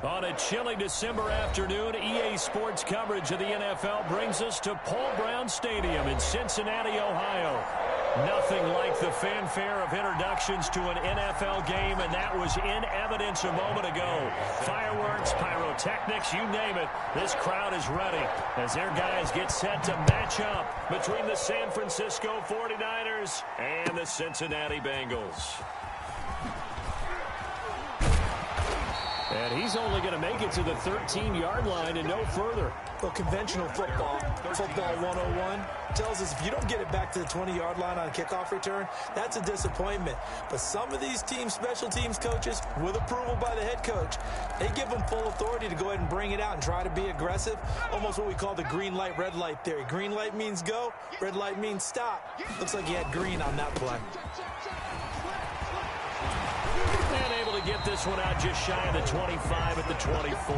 On a chilly December afternoon, EA Sports coverage of the NFL brings us to Paul Brown Stadium in Cincinnati, Ohio. Nothing like the fanfare of introductions to an NFL game, and that was in evidence a moment ago. Fireworks, pyrotechnics, you name it, this crowd is ready as their guys get set to match up between the San Francisco 49ers and the Cincinnati Bengals. And he's only going to make it to the 13-yard line and no further. Well, conventional football 101, tells us if you don't get it back to the 20-yard line on a kickoff return, that's a disappointment. But some of these teams, special teams coaches, with approval by the head coach, they give them full authority to go ahead and bring it out and try to be aggressive. Almost what we call the green light, red light theory. Green light means go, red light means stop. Looks like he had green on that play. And able to get this one out just shy of the 25 at the 24.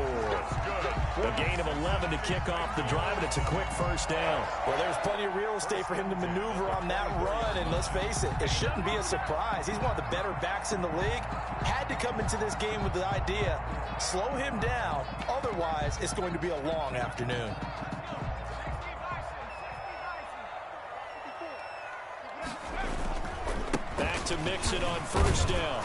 A gain of 11 to kick off the drive, and it's a quick first down. Well, there's plenty of real estate for him to maneuver on that run, and let's face it, it shouldn't be a surprise. He's one of the better backs in the league. Had to come into this game with the idea, slow him down, otherwise it's going to be a long afternoon. Back to Mixon on first down.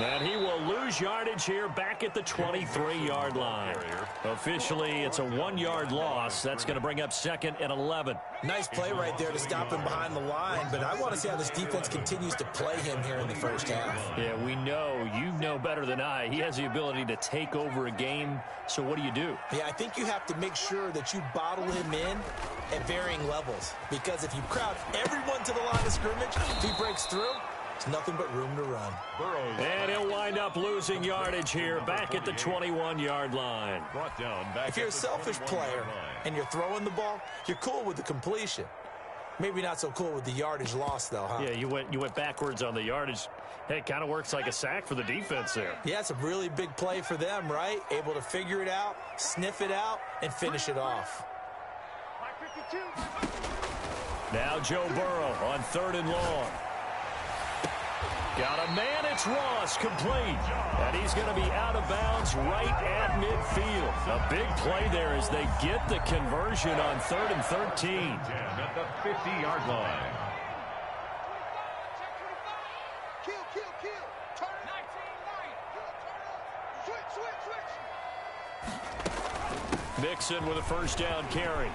And he will lose yardage here back at the 23-yard line. Officially, it's a 1-yard loss. That's going to bring up second and 11. Nice play right there to stop him behind the line, but I want to see how this defense continues to play him here in the first half. Yeah, we know. You know better than I. He has the ability to take over a game, so what do? Yeah, I think you have to make sure that you bottle him in at varying levels, because if you crowd everyone to the line of scrimmage, if he breaks through, there's nothing but room to run. And he'll wind up losing yardage here back at the 21-yard line. If you're a selfish player and you're throwing the ball, you're cool with the completion. Maybe not so cool with the yardage loss, though, huh? Yeah, you went backwards on the yardage. Hey, it kind of works like a sack for the defense there. Yeah, it's a really big play for them, right? Able to figure it out, sniff it out, and finish it off. Now Joe Burrow on 3rd and long. Got a man, it's Ross, complete. And he's going to be out of bounds right at midfield. A big play there as they get the conversion on 3rd and 13. At the 50-yard line. Mixon with a first down carry.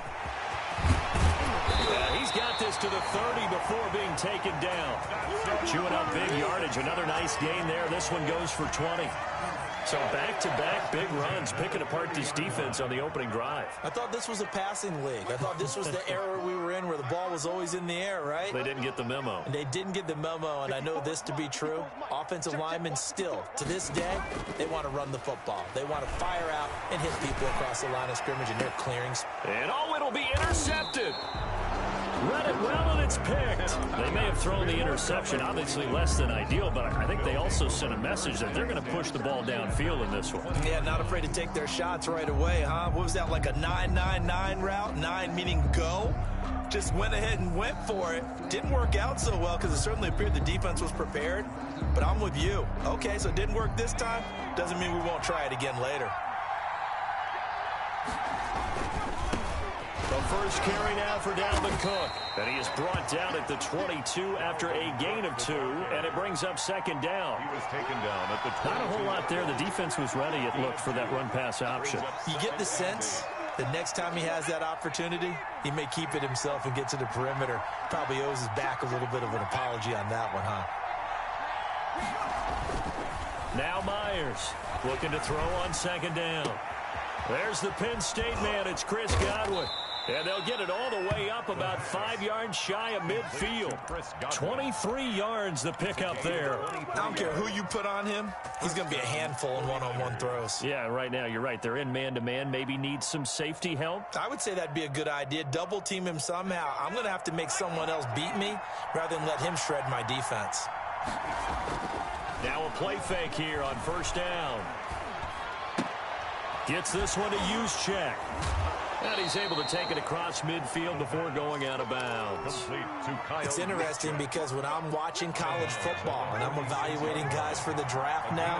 He's got this to the 30 before being taken down. Chewing up big yardage. Another nice gain there. This one goes for 20. So back-to-back big runs, picking apart this defense on the opening drive. I thought this was a passing league. I thought this was the era we were in where the ball was always in the air, right? They didn't get the memo. And they didn't get the memo, and I know this to be true. Offensive linemen still, to this day, they want to run the football. They want to fire out and hit people across the line of scrimmage, and they're clearing. And it'll be intercepted. Read it well, and it's picked. They may have thrown the interception, obviously less than ideal, but I think they also sent a message that they're going to push the ball downfield in this one. Yeah, not afraid to take their shots right away, huh? What was that, like a 9-9-9 route? 9 meaning go? Just went ahead and went for it. Didn't work out so well because it certainly appeared the defense was prepared. But I'm with you. Okay, so it didn't work this time. Doesn't mean we won't try it again later. The first carry now for Dalvin Cook. And he is brought down at the 22 after a gain of 2, and it brings up second down. He was taken down at the 22. Not a whole lot there. The defense was ready, it looked, for that run-pass option. You get the sense that next time he has that opportunity, he may keep it himself and get to the perimeter. Probably owes his back a little bit of an apology on that one, huh? Now Myers looking to throw on second down. There's the Penn State man. It's Chris Godwin. And they'll get it all the way up about 5 yards shy of midfield. 23 yards the pickup there. I don't care who you put on him. He's going to be a handful in one-on-one throws. Yeah, right now you're right. They're in man-to-man. Maybe needs some safety help. I would say that'd be a good idea. Double team him somehow. I'm going to have to make someone else beat me rather than let him shred my defense. Now a play fake here on first down. Gets this one to Juszczyk. And he's able to take it across midfield before going out of bounds. It's interesting because when I'm watching college football and I'm evaluating guys for the draft now,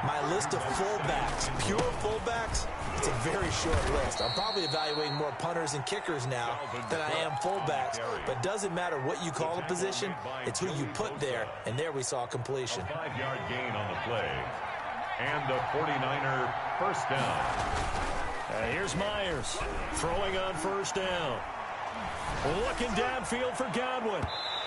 my list of fullbacks, pure fullbacks, it's a very short list. I'm probably evaluating more punters and kickers now than I am fullbacks, but doesn't matter what you call a position, it's who you put there, and there we saw completion. A 5-yard gain on the play. And the 49er first down. Here's Myers throwing on first down. Looking downfield for Godwin.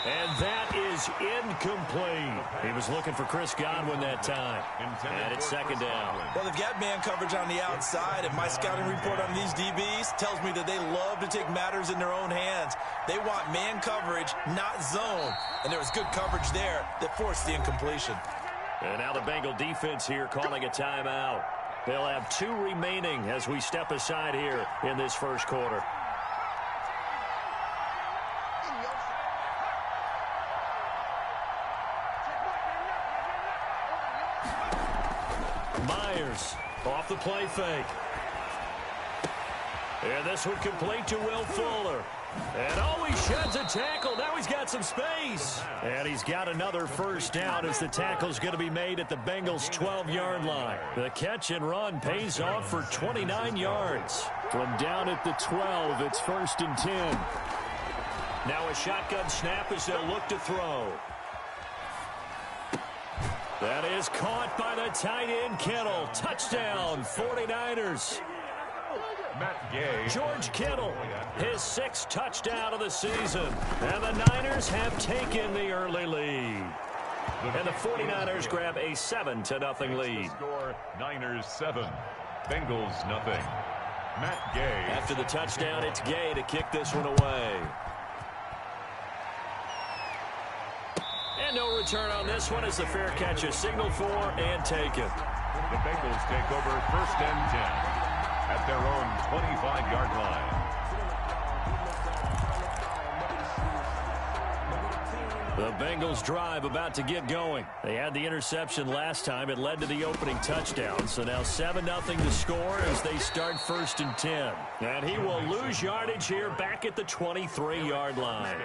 And that is incomplete. He was looking for Chris Godwin that time. And it's second down. Well, they've got man coverage on the outside, and my scouting report on these DBs tells me that they love to take matters in their own hands. They want man coverage, not zone. And there was good coverage there that forced the incompletion. And now the Bengal defense here calling a timeout. They'll have 2 remaining as we step aside here in this first quarter. Myers off the play fake. And this one complete to Will Fuller. And he sheds a tackle. Now he's got some space. And he's got another first down as the tackle's going to be made at the Bengals' 12-yard line. The catch and run pays off for 29 yards. From down at the 12, it's 1st and 10. Now a shotgun snap as they'll look to throw. That is caught by the tight end, Kittle. Touchdown, 49ers. Matt Gay. George Kittle, his 6th touchdown of the season. And the Niners have taken the early lead. And the 49ers grab a 7-0 lead. Score Niners 7, Bengals nothing. Matt Gay. After the touchdown, it's Gay to kick this one away. And no return on this one as the fair catch is signaled for and taken. The Bengals take over 1st and 10. At their own 25-yard line. The Bengals drive about to get going. They had the interception last time. It led to the opening touchdown. So now 7-0 to score as they start 1st and 10. And he will lose yardage here back at the 23-yard line.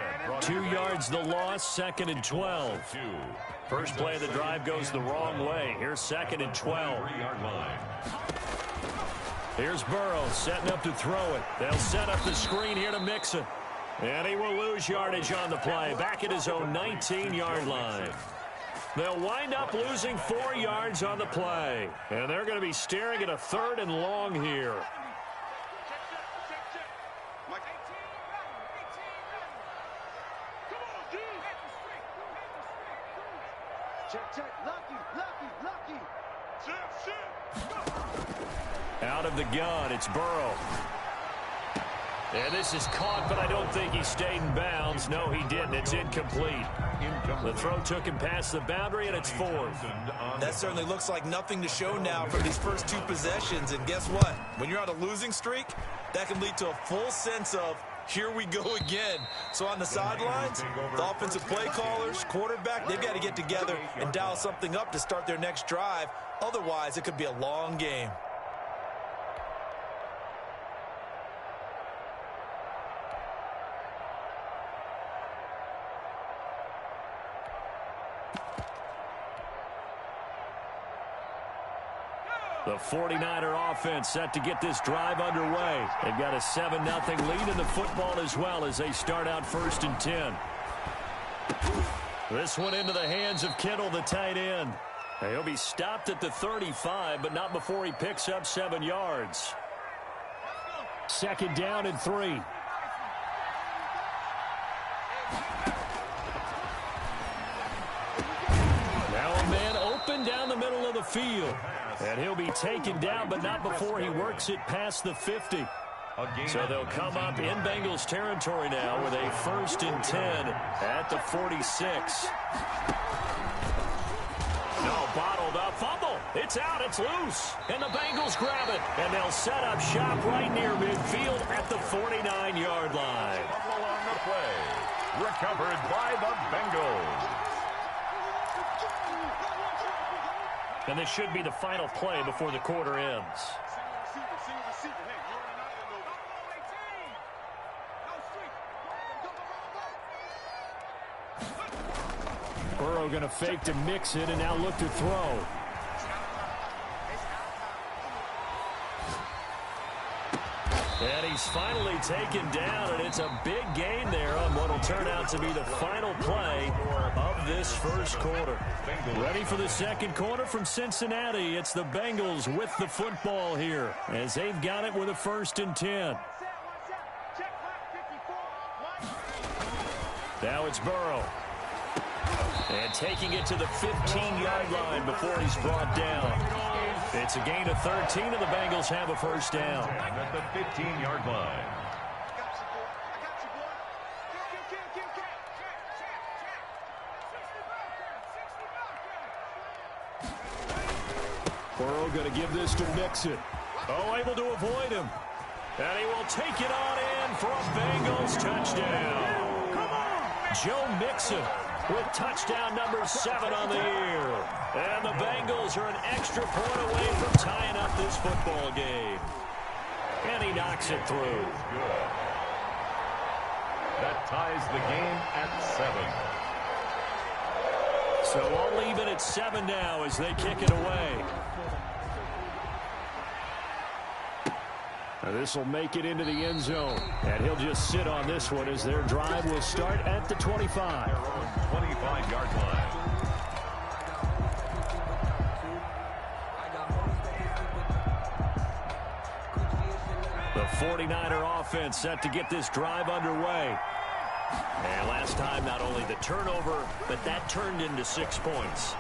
2 yards the loss, 2nd and 12. First play of the drive goes the wrong way. Here's 2nd and 12. 3-yard line. Here's Burrow setting up to throw it. They'll set up the screen here to Mixon. And he will lose yardage on the play, back at his own 19-yard line. They'll wind up losing 4 yards on the play. And they're going to be staring at a 3rd and long here. Out of the gun, it's Burrow. And this is caught, but I don't think he stayed in bounds. No, he didn't. It's incomplete. The throw took him past the boundary, and it's 4th. That certainly looks like nothing to show now from these first 2 possessions. And guess what? When you're on a losing streak, that can lead to a full sense of, here we go again. So on the sidelines, the offensive play callers, quarterback, they've got to get together and dial something up to start their next drive. Otherwise, it could be a long game. The 49er offense set to get this drive underway. They've got a 7-0 lead in the football as well as they start out 1st and 10. This one into the hands of Kittle, the tight end. He'll be stopped at the 35, but not before he picks up 7 yards. 2nd down and 3. Now a man open down the middle of the field. And he'll be taken down, but not before he works it past the 50. So they'll come up in Bengals territory now with a 1st and 10 at the 46. No, bottled up fumble. It's out, it's loose. And the Bengals grab it. And they'll set up shop right near midfield at the 49-yard line. Fumble on the play. Recovered by the Bengals. And this should be the final play before the quarter ends. Burrow going to fake to mix it and now look to throw. And he's finally taken down, and it's a big gain there on what will turn out to be the final play of this first quarter. Ready for the second quarter from Cincinnati. It's the Bengals with the football here as they've got it with a 1st and 10. Now it's Burrow. And taking it to the 15-yard line before he's brought down. It's a gain of 13, and the Bengals have a 1st down. At the 15-yard line. Burrow going to give this to Mixon. Oh, able to avoid him. And he will take it on in for a Bengals touchdown. Joe Mixon with touchdown number 7 on the year. And the Bengals are an extra point away from tying up this football game. And he knocks it through. Good. That ties the game at 7. So I'll leave it at 7 now as they kick it away. This will make it into the end zone. And he'll just sit on this one as their drive will start at the 25. Their own 25-yard line. The 49er offense set to get this drive underway. And last time, not only the turnover, but that turned into 6 points.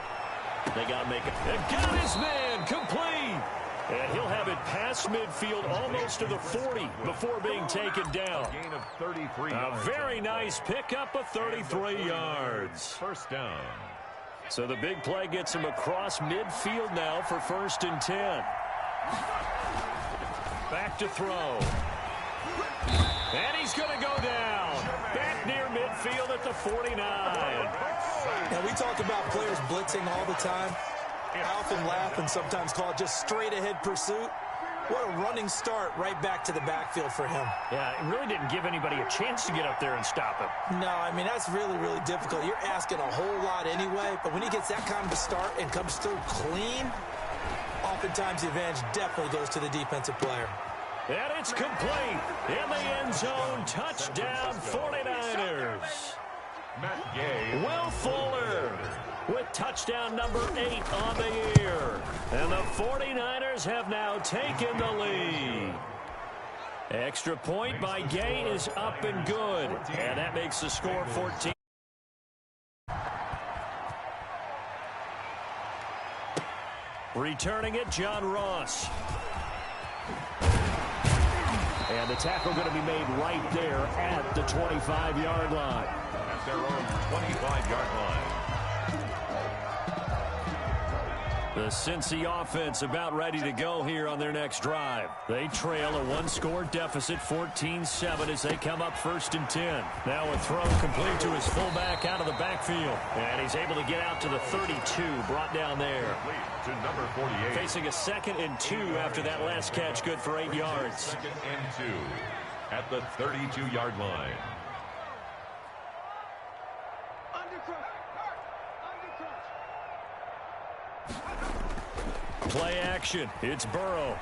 They got to make it. And got his man complete. And he'll have it past midfield almost to the 40 before being taken down. A gain of 33 A yards. very nice pickup of 33 yards. 1st down. So the big play gets him across midfield now for 1st and 10. Back to throw. And he's going to go down. Back near midfield at the 49. Now, we talk about players blitzing all the time. I often laugh and sometimes call it just straight-ahead pursuit. What a running start right back to the backfield for him. Yeah, it really didn't give anybody a chance to get up there and stop him. No, I mean, that's really, really difficult. You're asking a whole lot anyway, but when he gets that kind of a start and comes through clean, oftentimes the advantage definitely goes to the defensive player. And it's complete. In the end zone, touchdown 49ers. Matt Gay. Will Fuller with touchdown number 8 on the year. And the 49ers have now taken the lead. Extra point by Gay is up and good. And that makes the score 14. Returning it, John Ross. And the tackle going to be made right there at the 25-yard line. At their own 25-yard line. The Cincy offense about ready to go here on their next drive. They trail a 1-score deficit, 14-7, as they come up 1st and 10. Now a throw complete to his fullback out of the backfield. And he's able to get out to the 32, brought down there. To number 48. Facing a 2nd and 2 after that last catch, good for 8 yards. 2nd and 2 at the 32-yard line. Play action. It's Burrow.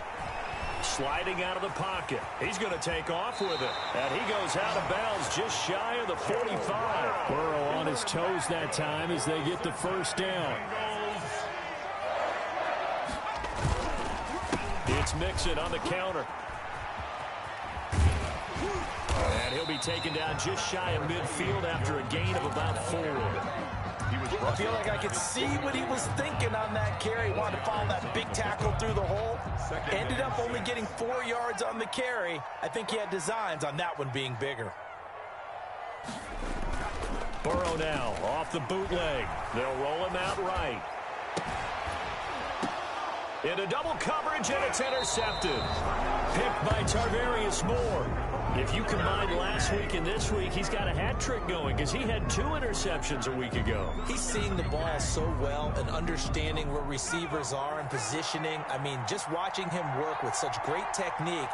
Sliding out of the pocket. He's going to take off with it. And he goes out of bounds just shy of the 45. Burrow on his toes that time as they get the 1st down. It's Mixon on the counter. And he'll be taken down just shy of midfield after a gain of about 4. I feel like I could see what he was thinking on that carry. Wanted to follow that big tackle through the hole. Ended up only getting 4 yards on the carry. I think he had designs on that one being bigger. Burrow now off the bootleg. They'll roll him out right. Into double coverage, and it's intercepted. Picked by Tarvarius Moore. If you combine last week and this week, he's got a hat trick going because he had 2 interceptions a week ago. He's seeing the ball so well and understanding where receivers are and positioning. I mean, just watching him work with such great technique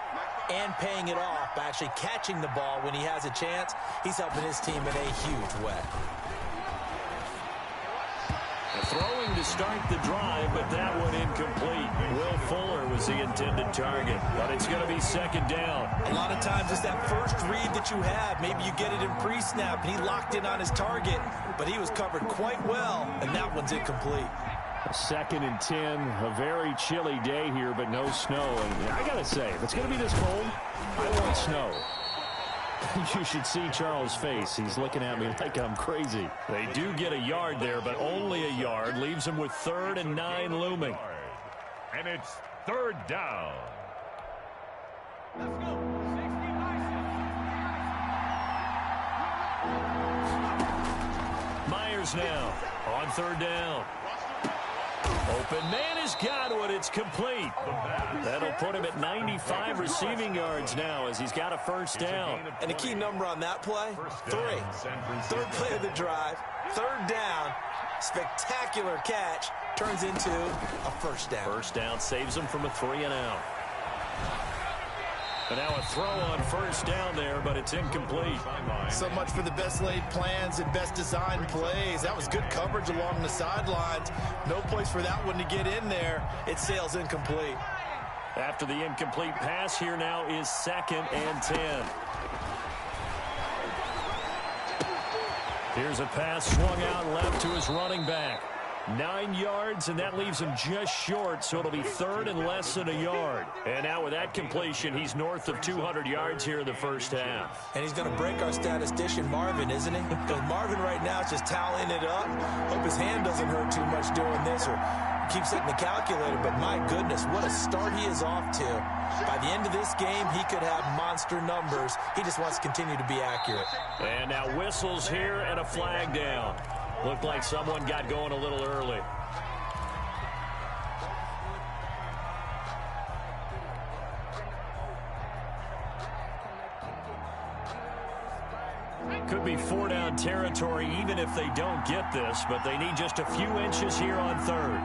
and paying it off by actually catching the ball when he has a chance, he's helping his team in a huge way. Throwing to start the drive, but that one incomplete. Will Fuller was the intended target, but it's going to be second down. A lot of times it's that first read that you have. Maybe you get it in pre-snap, and he locked in on his target, but he was covered quite well, and that one's incomplete. Second and 10, a very chilly day here, but no snow. And I got to say, if it's going to be this cold, I want snow. You should see Charles' face. He's looking at me like I'm crazy. They do get a yard there, but only a yard. Leaves them with 3rd and 9 looming. And it's 3rd down. Let's go. Myers now on 3rd down. Open man has got one. It's complete. That'll put him at 95 receiving yards now as he's got a first down. And a key number on that play, 3. 3rd play of the drive, 3rd down, spectacular catch, turns into a first down. First down saves him from a 3-and-out. And now a throw on first down there, but it's incomplete. So much for the best laid plans and best designed plays. That was good coverage along the sidelines. No place for that one to get in there. It sails incomplete. After the incomplete pass, here now is 2nd and 10. Here's a pass swung out left to his running back. 9 yards, and that leaves him just short, so it'll be 3rd and less than a yard. And now with that completion, he's north of 200 yards here in the first half. And he's going to break our statistician, Marvin, isn't he? Because Marvin right now is just tallying it up. Hope his hand doesn't hurt too much doing this or keeps hitting the calculator. But my goodness, what a start he is off to. By the end of this game, he could have monster numbers. He just wants to continue to be accurate. And now whistles here and a flag down. Looked like someone got going a little early. Could be 4-down territory even if they don't get this, but they need just a few inches here on 3rd.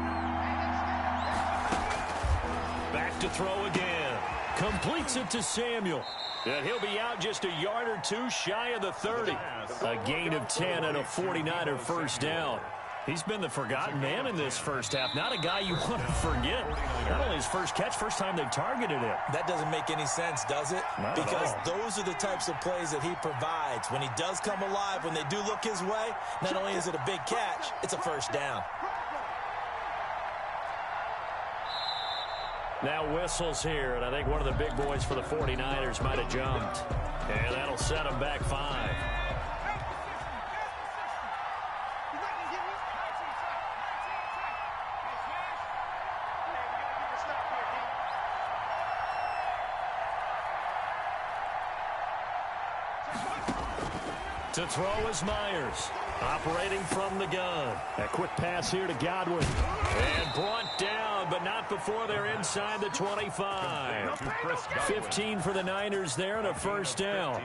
Back to throw again. Completes it to Samuel. And he'll be out just a yard or two shy of the 30. A gain of 10 and a 49er first down. He's been the forgotten man in this first half. Not a guy you want to forget. Not only his first catch, first time they've targeted him. That doesn't make any sense, does it? Not because at all. Those are the types of plays that he provides. When he does come alive, when they do look his way, not only is it a big catch, it's a first down. Now whistles here, and I think one of the big boys for the 49ers might have jumped. And that'll set them back 5. To throw is Myers, operating from the gun. A quick pass here to Godwin. And brought down, but not before they're inside the 25. 15 for the Niners there and a first down.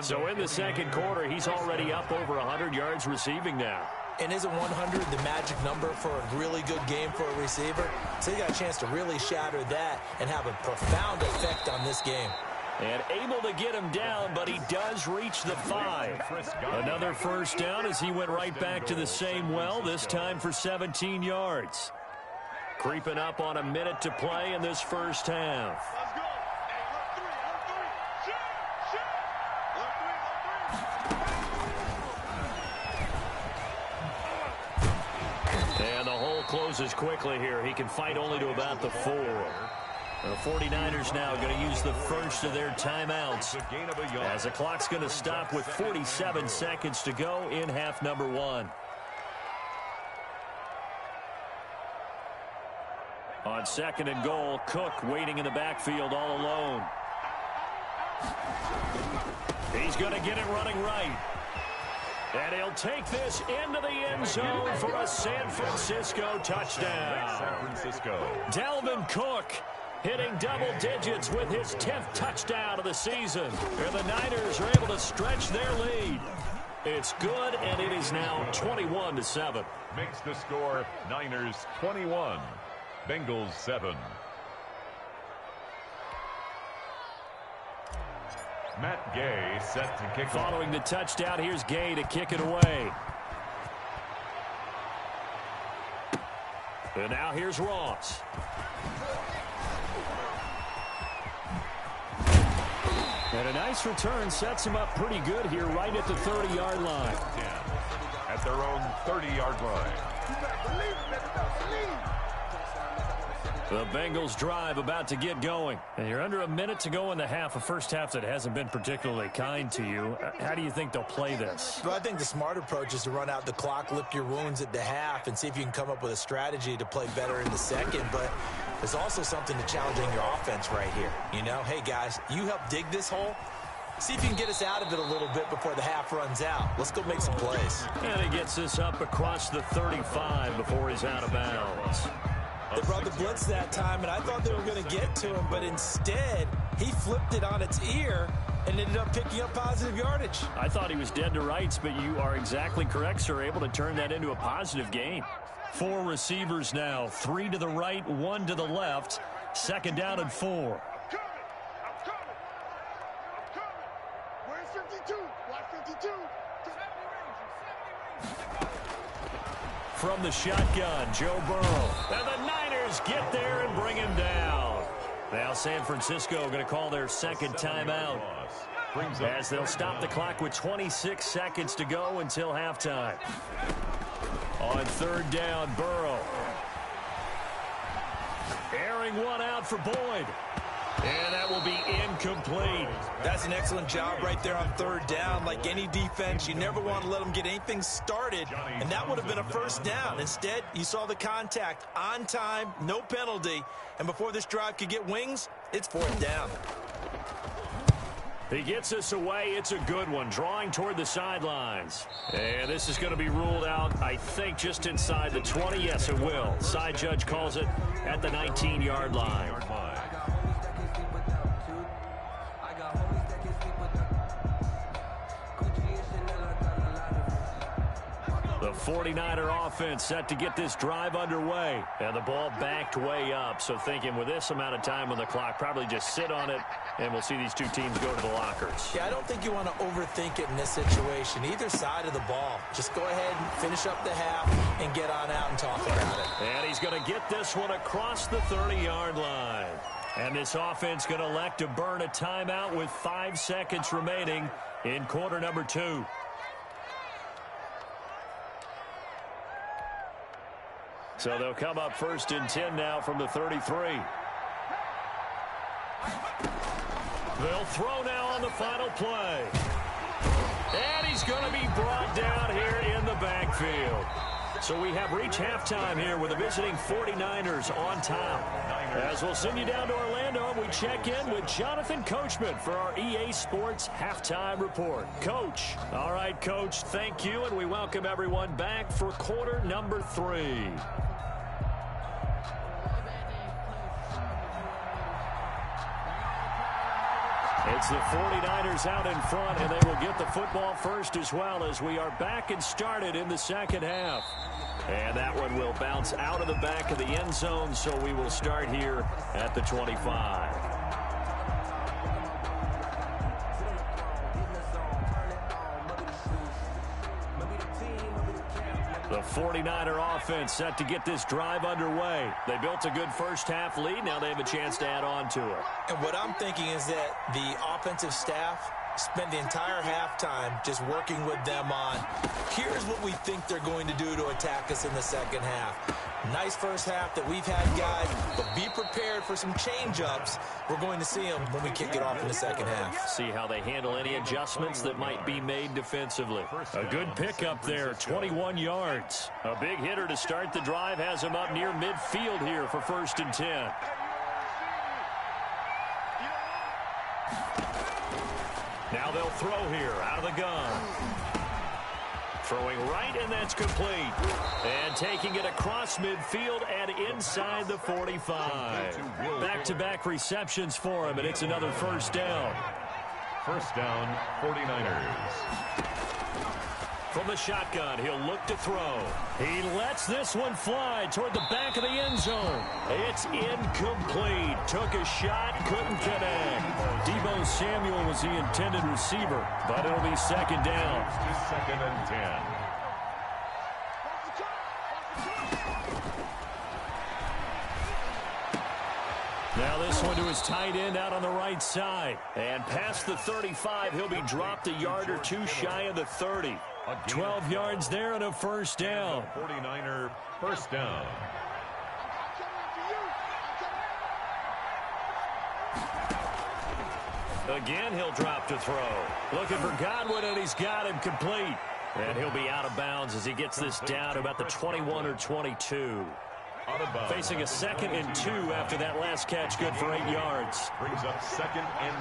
So in the second quarter, he's already up over 100 yards receiving now. And isn't 100 the magic number for a really good game for a receiver? So he got a chance to really shatter that and have a profound effect on this game. And able to get him down, but he does reach the 5. Another first down as he went right back to the same well, this time for 17 yards. Creeping up on a minute to play in this first half. And the hole closes quickly here. He can fight only to about the 4. The 49ers now going to use the first of their timeouts as the clock's going to stop with 47 seconds to go in half number 1. On 2nd and goal, Cook waiting in the backfield all alone. He's going to get it running right. And he'll take this into the end zone for a San Francisco touchdown. San Francisco. Dalvin Cook hitting double digits with his 10th touchdown of the season. And the Niners are able to stretch their lead. It's good, and it is now 21-7. Makes the score Niners 21, Bengals 7. Matt Gay set to kick off. Following the touchdown, here's Gay to kick it away. And now here's Ross. And a nice return sets him up pretty good here right at the 30-yard line. At their own 30-yard line. The Bengals drive about to get going. And you're under a minute to go in the half, a first half that hasn't been particularly kind to you. How do you think they'll play this? Well, I think the smart approach is to run out the clock, lick your wounds at the half, and see if you can come up with a strategy to play better in the second. But there's also something to challenging your offense right here. You know, hey, guys, you help dig this hole. See if you can get us out of it a little bit before the half runs out. Let's go make some plays. And he gets this up across the 35 before he's out of bounds. They brought the blitz that time, and I thought they were going to get to him, but instead, he flipped it on its ear and ended up picking up positive yardage. I thought he was dead to rights, but you are exactly correct, sir, able to turn that into a positive gain. 4 receivers now, 3 to the right, 1 to the left. Second down and 4. Where's 52? Watch 52. From the shotgun, Joe Burrow. And the Niners get there and bring him down. Now San Francisco going to call their second timeout as they'll stop the clock with 26 seconds to go until halftime. On third down, Burrow. Airing one out for Boyd. And that will be incomplete. That's an excellent job right there on third down. Like any defense, you never want to let them get anything started, and that would have been a first down. Instead, you saw the contact on time, no penalty, and before this drive could get wings, it's fourth down. He gets us away. It's a good one, drawing toward the sidelines. And this is going to be ruled out, I think, just inside the 20. Yes, it will. Side judge calls it at the 19-yard line. The 49er offense set to get this drive underway. And the ball backed way up. So thinking with this amount of time on the clock, probably just sit on it, and we'll see these two teams go to the lockers. Yeah, I don't think you want to overthink it in this situation. Either side of the ball. Just go ahead and finish up the half and get on out and talk about it. And he's going to get this one across the 30-yard line. And this offense going to elect to burn a timeout with 5 seconds remaining in quarter number 2. So they'll come up first and 10 now from the 33. They'll throw now on the final play. And he's going to be brought down here in the backfield. So we have reached halftime here with the visiting 49ers on top. As we'll send you down to Orlando, we check in with Jonathan Coachman for our EA Sports Halftime Report. Coach. All right, Coach, thank you, and we welcome everyone back for quarter number 3. It's the 49ers out in front, and they will get the football first as well as we are back and started in the second half. And that one will bounce out of the back of the end zone, so we will start here at the 25. The 49er offense set to get this drive underway. They built a good first half lead. Now they have a chance to add on to it. And what I'm thinking is that the offensive staff spent the entire halftime just working with them on, here's what we think they're going to do to attack us in the second half. Nice first half that we've had, guys, but be prepared for some change-ups. We're going to see them when we kick it off in the second half. See how they handle any adjustments that might be made defensively. A good pickup there, 21 yards. A big hitter to start the drive has him up near midfield here for first and 10. Now they'll throw here out of the gun. Throwing right, and that's complete. And taking it across midfield and inside the 45. Back-to-back receptions for him, and it's another first down. First down, 49ers. From the shotgun, he'll look to throw. He lets this one fly toward the back of the end zone. It's incomplete. Took a shot, couldn't connect. Deebo Samuel was the intended receiver, but it'll be second down. Second and 10. Now this one to his tight end out on the right side. And past the 35, he'll be dropped a yard or two shy of the 30. 12 yards there and a first down. 49er first down. Again, he'll drop to throw. Looking for Godwin, and he's got him complete. And he'll be out of bounds as he gets this down to about the 21 or 22. Facing a 2nd and 2 after that last catch, good for 8 yards. Brings up 2nd and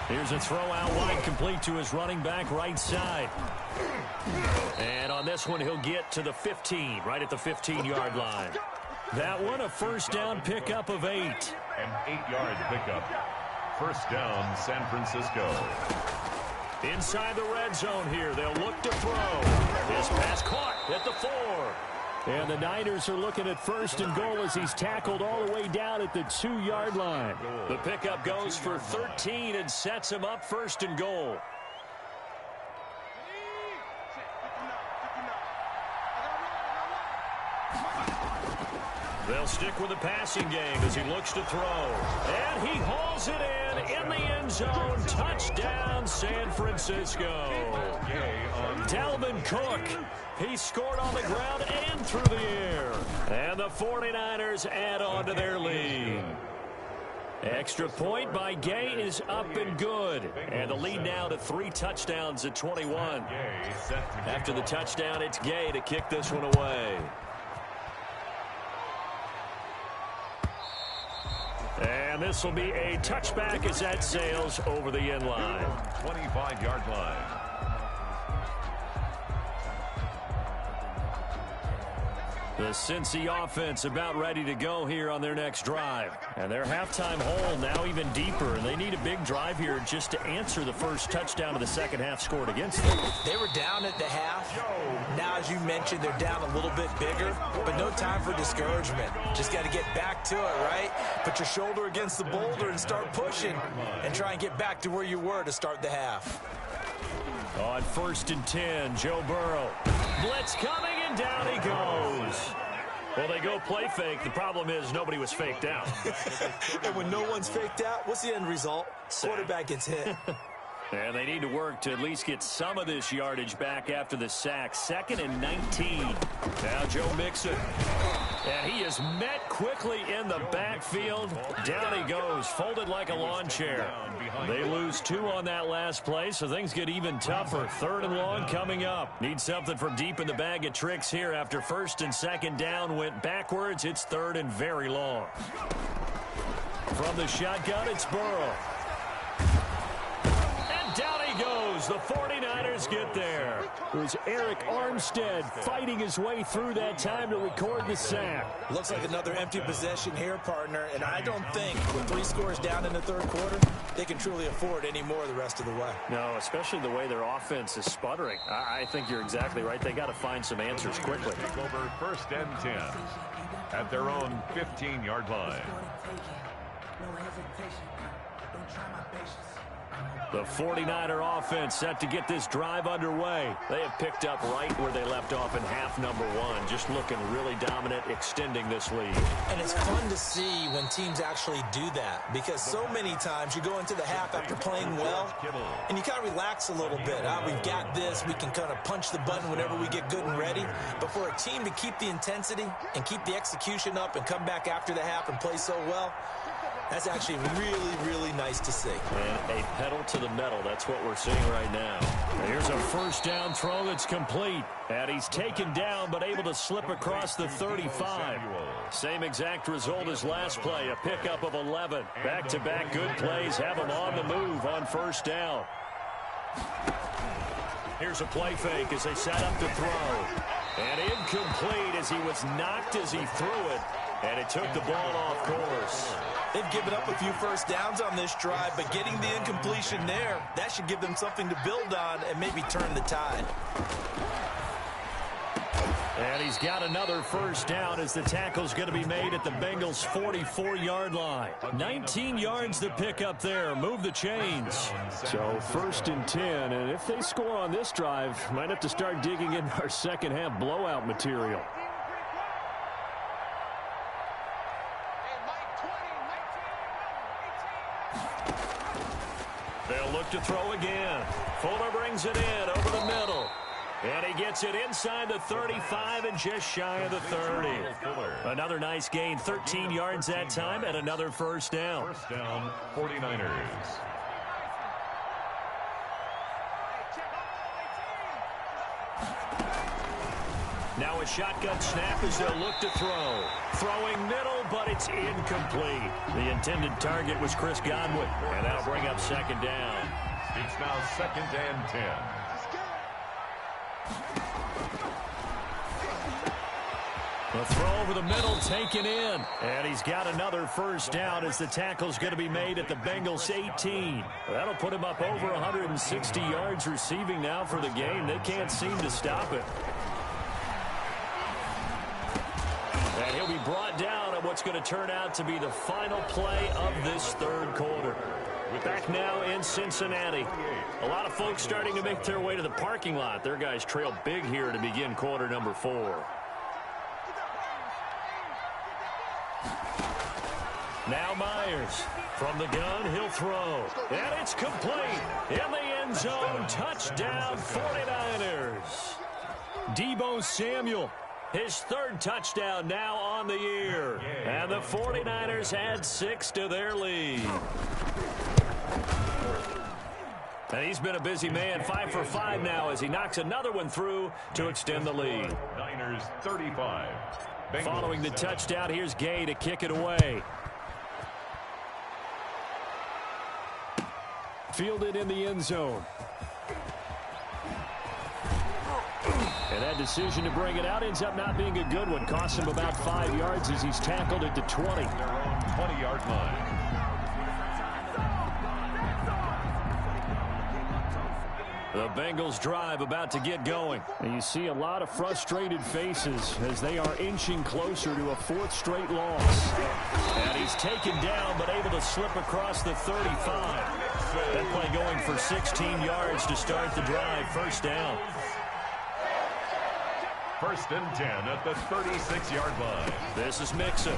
2. Here's a throw out wide, complete to his running back right side. And on this one, he'll get to the 15, right at the 15-yard line. That one, a first down pickup of 8. An 8-yard pickup. First down, San Francisco. Inside the red zone here, they'll look to throw. This pass caught at the 4. And the Niners are looking at 1st and goal as he's tackled all the way down at the 2-yard line. The pickup goes for 13 and sets him up 1st and goal. They'll stick with the passing game as he looks to throw. And he hauls it in the end zone. Touchdown, San Francisco. Dalvin Cook. He scored on the ground and through the air. And the 49ers add on to their lead. Extra point by Gay is up and good. And the lead now to 3 touchdowns at 21. After the touchdown, it's Gay to kick this one away. And this will be a touchback as that sails over the end line. 25-yard line. The Cincy offense about ready to go here on their next drive. And their halftime hole now even deeper. And they need a big drive here just to answer the first touchdown of the second half scored against them. They were down at the half. Now, as you mentioned, they're down a little bit bigger. But no time for discouragement. Just got to get back to it, right? Put your shoulder against the boulder and start pushing. And try and get back to where you were to start the half. On 1st and 10, Joe Burrow. Blitz coming, and down he goes. Well, they go play fake. The problem is nobody was faked out. And when no one's faked out, what's the end result? Quarterback gets hit. And they need to work to at least get some of this yardage back after the sack. 2nd and 19. Now Joe Mixon. And he is met quickly in the backfield. Down he goes, folded like a lawn chair. They lose 2 on that last play, so things get even tougher. 3rd and long coming up. Need something from deep in the bag of tricks here after 1st and 2nd down went backwards. It's 3rd and very long. From the shotgun, it's Burrow. Down he goes. The 49ers get there. It was Eric Armstead fighting his way through that time to record the sack. Looks like another empty possession here, partner, and I don't think with 3 scores down in the 3rd quarter, they can truly afford any more the rest of the way. No, especially the way their offense is sputtering. I think you're exactly right. They got to find some answers quickly. Take over 1st and 10 at their own 15-yard line. The 49er offense set to get this drive underway. They have picked up right where they left off in half number 1. Just looking really dominant, extending this lead. And it's fun to see when teams actually do that, because so many times you go into the half after playing well, and you kind of relax a little bit. We've got this. We can kind of punch the button whenever we get good and ready. But for a team to keep the intensity and keep the execution up and come back after the half and play so well, that's actually really, really nice to see. And a pedal to the metal. That's what we're seeing right now. Here's a first down throw that's complete. And he's taken down but able to slip across the 35. Same exact result as last play. A pickup of 11. Back-to-back good plays have him on the move on first down. Here's a play fake as they set up to throw. And incomplete as he was knocked as he threw it. And it took the ball off course. They've given up a few first downs on this drive, but getting the incompletion there, that should give them something to build on and maybe turn the tide. And he's got another first down as the tackle's going to be made at the Bengals' 44-yard line. 19 yards to pick up there. Move the chains. So 1st and 10, and if they score on this drive, might have to start digging in our second half blowout material. They'll look to throw again. Fuller brings it in over the middle. And he gets it inside the 35 and just shy of the 30. Another nice gain, 13 yards that time, and another first down. First down, 49ers. Now a shotgun snap as they'll look to throw. Throwing middle, but it's incomplete. The intended target was Chris Godwin, and that'll bring up second down. It's now 2nd and 10. The throw over the middle taken in. And he's got another first down as the tackle's going to be made at the Bengals 18. That'll put him up over 160 yards receiving now for the game. They can't seem to stop it. And he'll be brought down on what's going to turn out to be the final play of this third quarter. Back now in Cincinnati. A lot of folks starting to make their way to the parking lot. Their guys trail big here to begin quarter number 4. Now Myers from the gun, he'll throw. And it's complete. In the end zone, touchdown 49ers. Deebo Samuel, his third touchdown now on the year. And the 49ers add 6 to their lead. And he's been a busy man, 5 for 5 now as he knocks another one through to extend the lead. Niners 35. Bengals Following the touchdown, here's Gay to kick it away. Fielded in the end zone. And that decision to bring it out ends up not being a good one. Costs him about 5 yards as he's tackled at the 20. their own 20-yard line. The Bengals drive about to get going. And you see a lot of frustrated faces as they are inching closer to a 4th straight loss. And he's taken down but able to slip across the 35. That play going for 16 yards to start the drive. First down. 1st and 10 at the 36-yard line. This is Mixon.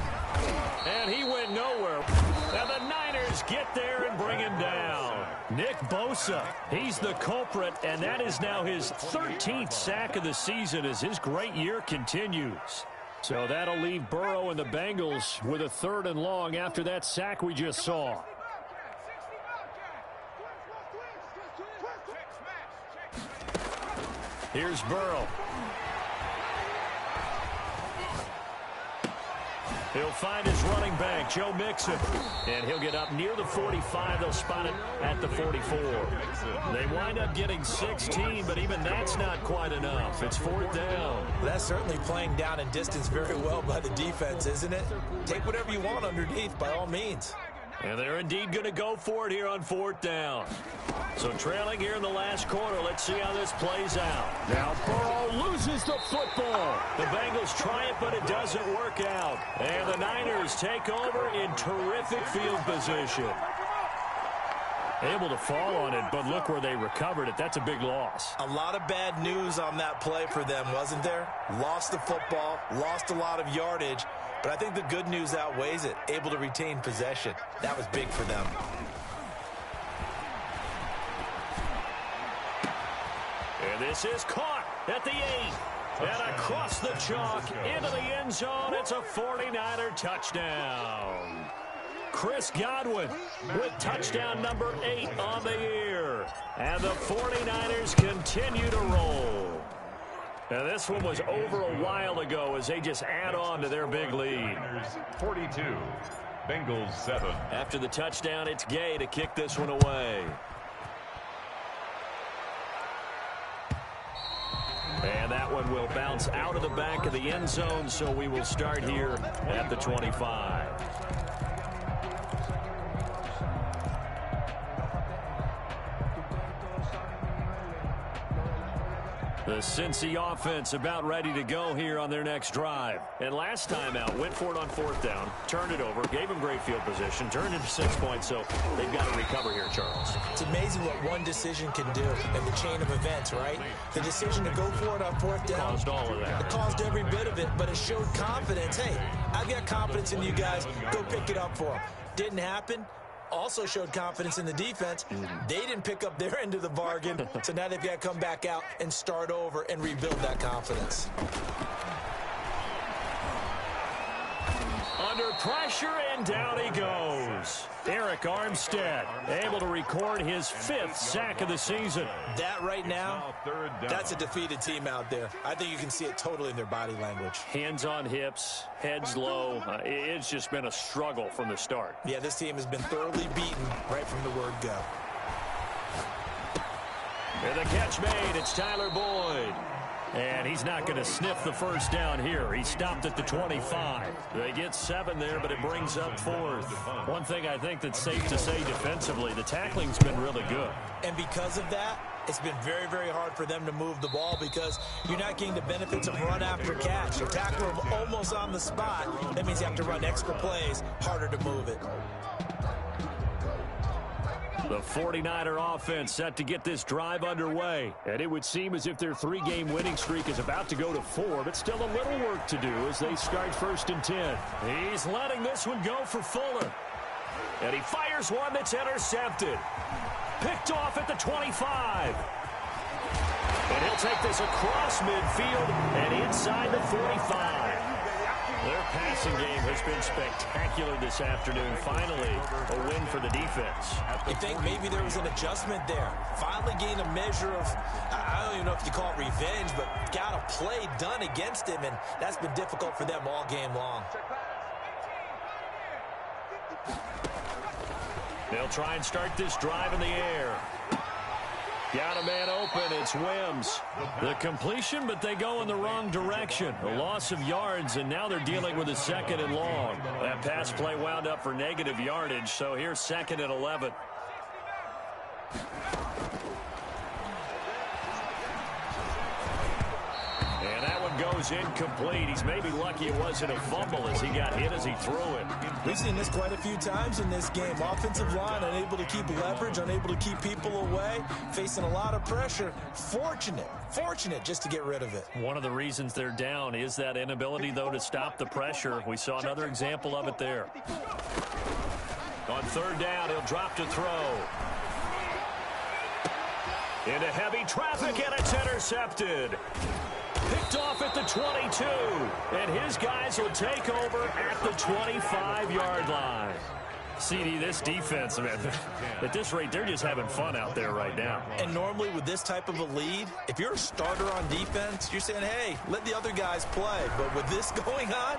And he went nowhere. And the Niners get there and bring him down. Nick Bosa, he's the culprit, and that is now his 13th sack of the season as his great year continues. So that'll leave Burrow and the Bengals with a 3rd and long after that sack we just saw. Here's Burrow. He'll find his running back, Joe Mixon. And he'll get up near the 45. They'll spot it at the 44. They wind up getting 16, but even that's not quite enough. It's 4th down. That's certainly playing down in distance very well by the defense, isn't it? Take whatever you want underneath, by all means. And they're indeed going to go for it here on 4th down. So trailing here in the last quarter, let's see how this plays out. Now Burrow loses the football. The Bengals try it, but it doesn't work out. And the Niners take over in terrific field position. Able to fall on it, but look where they recovered it. That's a big loss. A lot of bad news on that play for them, wasn't there? Lost the football, lost a lot of yardage, but I think the good news outweighs it. Able to retain possession. That was big for them. And this is caught at the 8. And across the chalk into the end zone. It's a 49er touchdown. Chris Godwin with touchdown number 8 on the year. And the 49ers continue to roll. Now this one was over a while ago as they just add on to their big lead. 42, Bengals 7. After the touchdown, it's Gay to kick this one away. And that one will bounce out of the back of the end zone, so we will start here at the 25. The Cincy offense about ready to go here on their next drive. And last time out, went for it on 4th down, turned it over, gave them great field position, turned into 6 points, so they've got to recover here, Charles. It's amazing what one decision can do in the chain of events, right? The decision to go for it on 4th down. Caused all of that. It caused every bit of it, but it showed confidence. Hey, I've got confidence in you guys. Go pick it up for them. Didn't happen. also showed confidence in the defense. They didn't pick up their end of the bargain, so now they've got to come back out and start over and rebuild that confidence. Under pressure, and down he goes. Eric Armstead able to record his 5th sack of the season. That right now, that's a defeated team out there. I think you can see it totally in their body language. Hands on hips, heads low. It's just been a struggle from the start. Yeah, this team has been thoroughly beaten right from the word go. And the catch made. It's Tyler Boyd. And he's not going to sniff the first down here. He stopped at the 25. They get 7 there, but it brings up 4th. One thing I think that's safe to say defensively, the tackling's been really good. And because of that, it's been very, very hard for them to move the ball because you're not getting the benefits of run after catch. You tackle them almost on the spot. That means you have to run extra plays, harder to move it. The 49er offense set to get this drive underway. And it would seem as if their 3-game winning streak is about to go to 4, but still a little work to do as they start 1st and 10. He's letting this one go for Fuller. And he fires one that's intercepted. Picked off at the 25. And he'll take this across midfield and inside the 45. Their passing game has been spectacular this afternoon. Finally, a win for the defense. You think maybe there was an adjustment there. Finally gained a measure of, I don't even know if you call it revenge, but got a play done against him, and that's been difficult for them all game long. They'll try and start this drive in the air. Got a man open. It's Wims. The completion, but they go in the wrong direction. A loss of yards, and now they're dealing with a 2nd and long. That pass play wound up for negative yardage, so here's 2nd and 11. And that one goes incomplete. He's maybe lucky it wasn't a fumble as he got hit as he threw it. We've seen this quite a few times in this game. Offensive line unable to keep leverage, unable to keep people away, facing a lot of pressure. Fortunate just to get rid of it. One of the reasons they're down is that inability, though, to stop the pressure. We saw another example of it there. On 3rd down, he'll drop to throw. Into heavy traffic, and it's intercepted. Picked off at the 22, and his guys will take over at the 25-yard line. CD, this defense, man, at this rate, they're just having fun out there right now. And normally with this type of a lead, if you're a starter on defense, you're saying, hey, let the other guys play. But with this going on,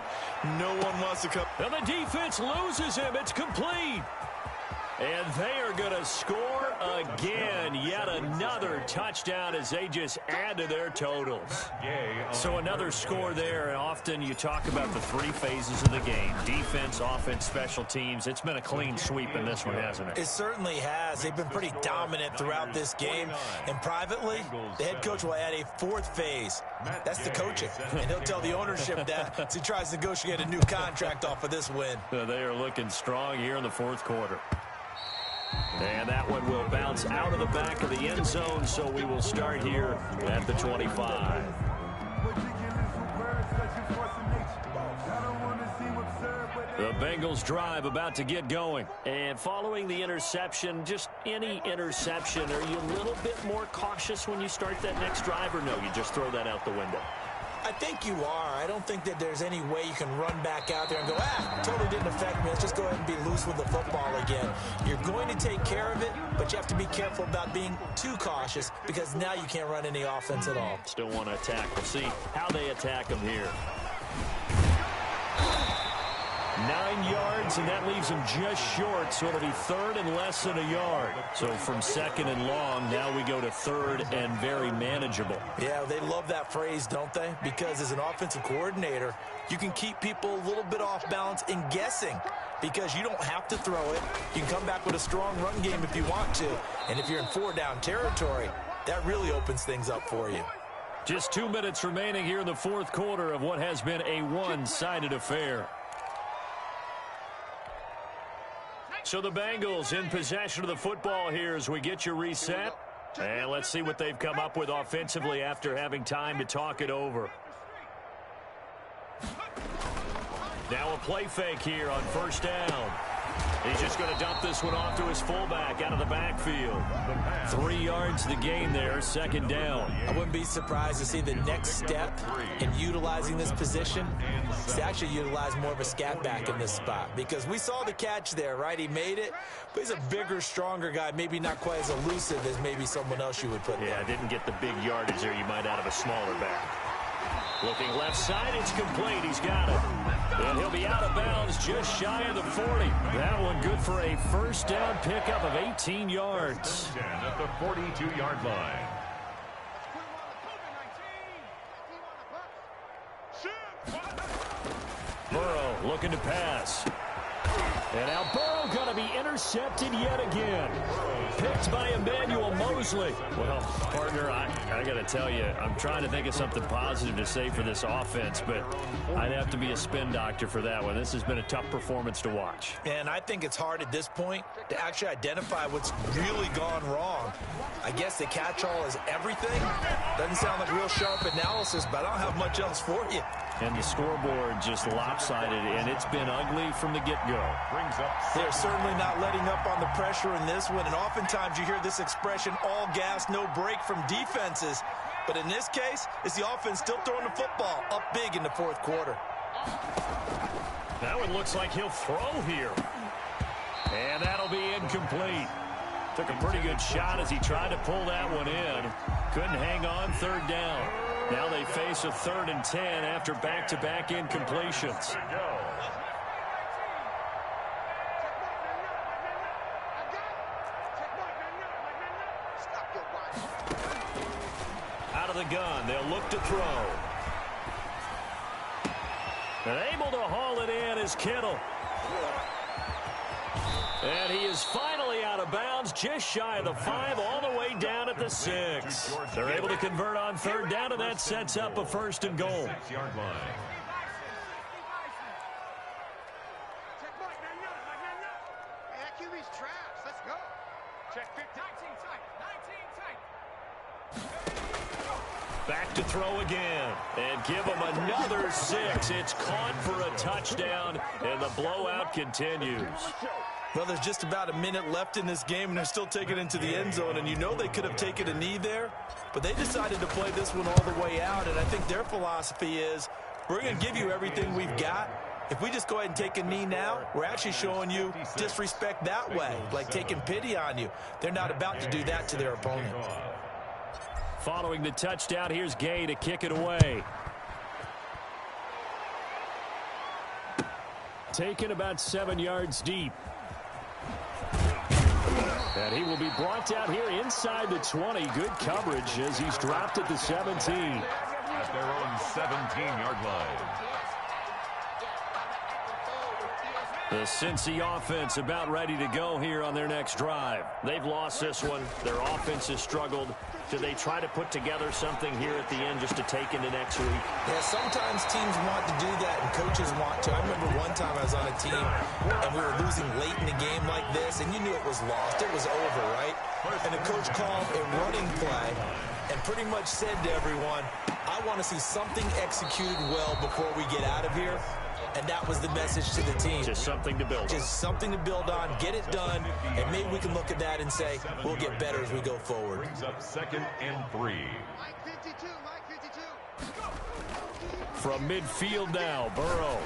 no one wants to come. And the defense loses him. It's complete. And they are going to score again. Yet another touchdown as they just add to their totals. So another score there. And often you talk about the 3 phases of the game. Defense, offense, special teams. It's been a clean sweep in this one, hasn't it? It certainly has. They've been pretty dominant throughout this game. And privately, the head coach will add a 4th phase. That's the coaching. And he'll tell the ownership that as he tries to negotiate a new contract off of this win. They are looking strong here in the 4th quarter. And that one will bounce out of the back of the end zone, so we will start here at the 25. The Bengals drive about to get going. And following the interception, just any interception, are you a little bit more cautious when you start that next drive, or no, you just throw that out the window? I think you are. I don't think that there's any way you can run back out there and go, totally didn't affect me. Let's just go ahead and be loose with the football again. You're going to take care of it, but you have to be careful about being too cautious because now you can't run any offense at all. Still want to attack. We'll see how they attack them here. 9 yards, and that leaves them just short, so it'll be 3rd and less than a yard. So from 2nd and long, now we go to 3rd and very manageable. Yeah, they love that phrase, don't they? Because as an offensive coordinator, you can keep people a little bit off balance in guessing because you don't have to throw it. You can come back with a strong run game if you want to. And if you're in 4-down territory, that really opens things up for you. Just 2 minutes remaining here in the 4th quarter of what has been a one-sided affair. So the Bengals in possession of the football here as we get you reset. And let's see what they've come up with offensively after having time to talk it over. Now a play fake here on 1st down. He's just going to dump this one off to his fullback out of the backfield. 3 yards the gain there, second down. I wouldn't be surprised to see the next step in utilizing this position is to actually utilize more of a scat back in this spot, because we saw the catch there, right? He made it, but he's a bigger, stronger guy, maybe not quite as elusive as maybe someone else you would put there. Yeah, didn't get the big yardage there you might out of a smaller back. Looking left side, it's complete. He's got it. And he'll be out of bounds just shy of the 40. That one good for a first down pickup of 18 yards. At the 42-yard line. Burrow looking to pass. And now Burrow going to be intercepted yet again. Picked by Emmanuel Mosley. Well, partner, I got to tell you, I'm trying to think of something positive to say for this offense, but I'd have to be a spin doctor for that one. This has been a tough performance to watch. And I think it's hard at this point to actually identify what's really gone wrong. I guess the catch-all is everything. Doesn't sound like real sharp analysis, but I don't have much else for you. And the scoreboard just lopsided, and it's been ugly from the get-go. They're certainly not letting up on the pressure in this one, and oftentimes you hear this expression, all gas, no break from defenses. But in this case, it's the offense still throwing the football up big in the fourth quarter. That one looks like he'll throw here. And that'll be incomplete. Took a pretty good shot as he tried to pull that one in. Couldn't hang on, third down. Now they face a 3rd and 10 after back-to-back incompletions. Out of the gun, they'll look to throw. And able to haul it in is Kittle. And he is finally out of bounds, just shy of the 5, all the way down at the 6. They're able to convert on third down, and that sets up a 1st and goal. 6-yard line. Let's go. Check 15. 19 tight. Back to throw again, and give him another 6. It's caught for a touchdown, and the blowout continues. Well, there's just about a minute left in this game, and they're still taking it into the end zone, and you know they could have taken a knee there, but they decided to play this one all the way out, and I think their philosophy is, we're going to give you everything we've got. If we just go ahead and take a knee now, we're actually showing you disrespect that way, like taking pity on you. They're not about to do that to their opponent. Following the touchdown, here's Gay to kick it away. Taken about 7 yards deep. And he will be brought down here inside the 20. Good coverage as he's dropped at the 17. At their own 17-yard line. The Cincy offense about ready to go here on their next drive. They've lost this one. Their offense has struggled. Do they try to put together something here at the end just to take into next week? Yeah, sometimes teams want to do that and coaches want to. I remember one time I was on a team and we were losing late in the game like this, and you knew it was lost. It was over, right? And the coach called a running play and pretty much said to everyone, I want to see something executed well before we get out of here. And that was the message to the team. Just something to build on. Just something to build on, get it done, and maybe we can look at that and say, we'll get better as we go forward. Brings up 2nd and 3. Mike 52, Mike 52. From midfield now, Burrow.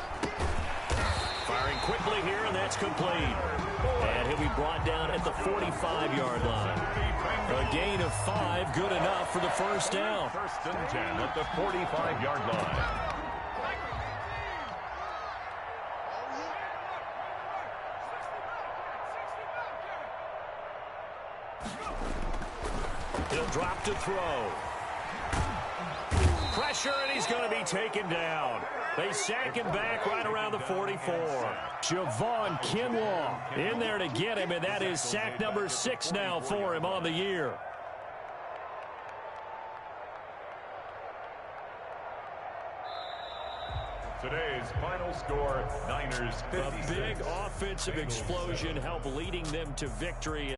Firing quickly here, and that's complete. And he'll be brought down at the 45-yard line. A gain of 5, good enough for the first down. 1st and 10 at the 45-yard line. He'll drop to throw. Pressure, and he's going to be taken down. They sack him back right around the 44. Javon Kinlaw in there to get him, and that is sack number 6 now for him on the year. Today's final score, Niners 57. A big offensive explosion helped leading them to victory.